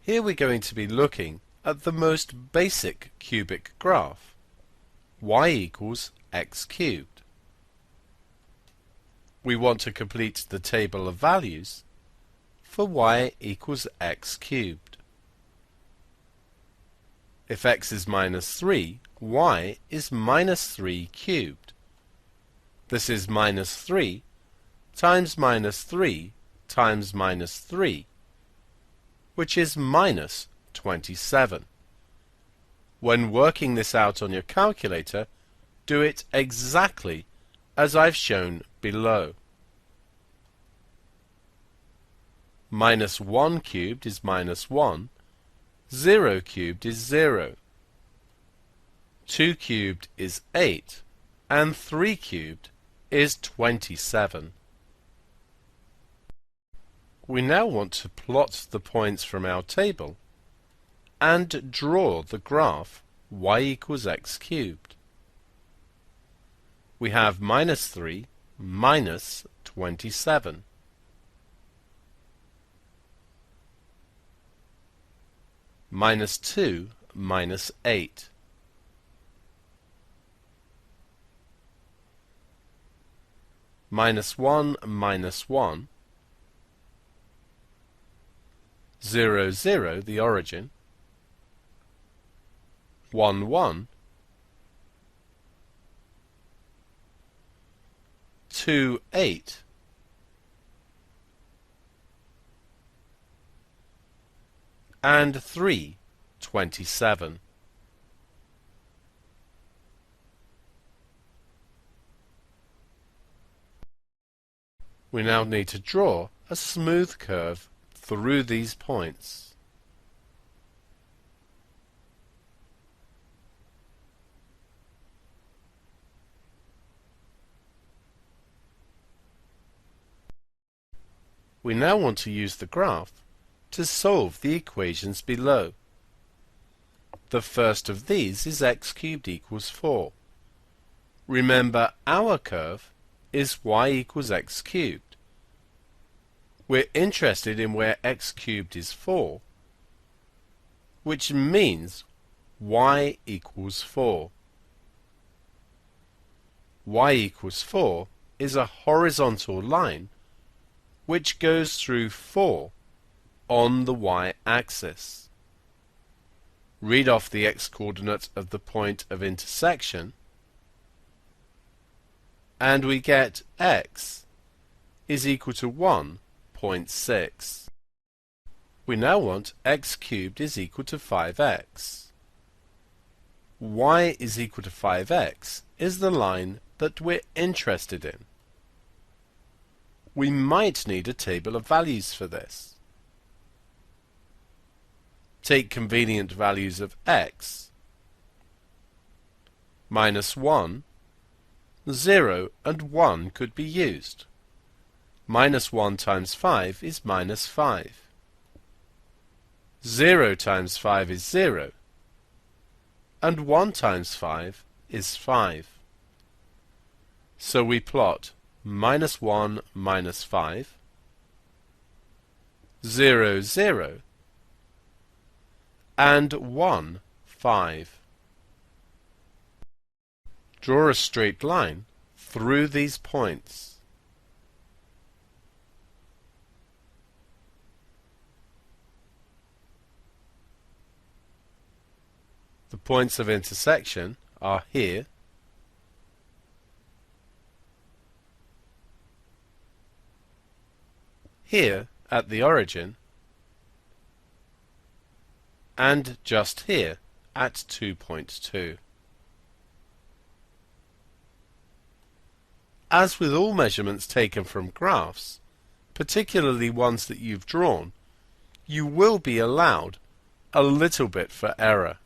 Here we're going to be looking at the most basic cubic graph, y equals x cubed. We want to complete the table of values for y equals x cubed. If x is minus 3, y is minus 3 cubed. This is minus 3 times minus 3 times minus 3, which is minus 27. When working this out on your calculator, do it exactly as I've shown below. Minus 1 cubed is minus 1, 0 cubed is 0, 2 cubed is 8, and 3 cubed is 27. We now want to plot the points from our table and draw the graph y equals x cubed. We have minus 3 minus 27. Minus 2 minus 8. Minus 1 minus 1. 0, 0, the origin. 1, 1. 2, 8. And 3, 27. We now need to draw a smooth curve through these points. We now want to use the graph to solve the equations below. The first of these is x cubed equals 4. Remember, our curve is y equals x cubed. We're interested in where x cubed is 4, which means y equals 4. Y equals 4 is a horizontal line which goes through 4 on the y-axis. Read off the x-coordinate of the point of intersection, and we get x is equal to 1.6. We now want x cubed is equal to 5x. Y is equal to 5x is the line that we're interested in. We might need a table of values for this. Take convenient values of x. Minus 1, 0 and 1 could be used. Minus 1 times 5 is minus 5. 0 times 5 is 0. And 1 times 5 is 5. So we plot minus 1 minus 5, 0, 0, and 1, 5. Draw a straight line through these points. The points of intersection are here, here at the origin, and just here at 2.2. As with all measurements taken from graphs, particularly ones that you've drawn, you will be allowed a little bit for error.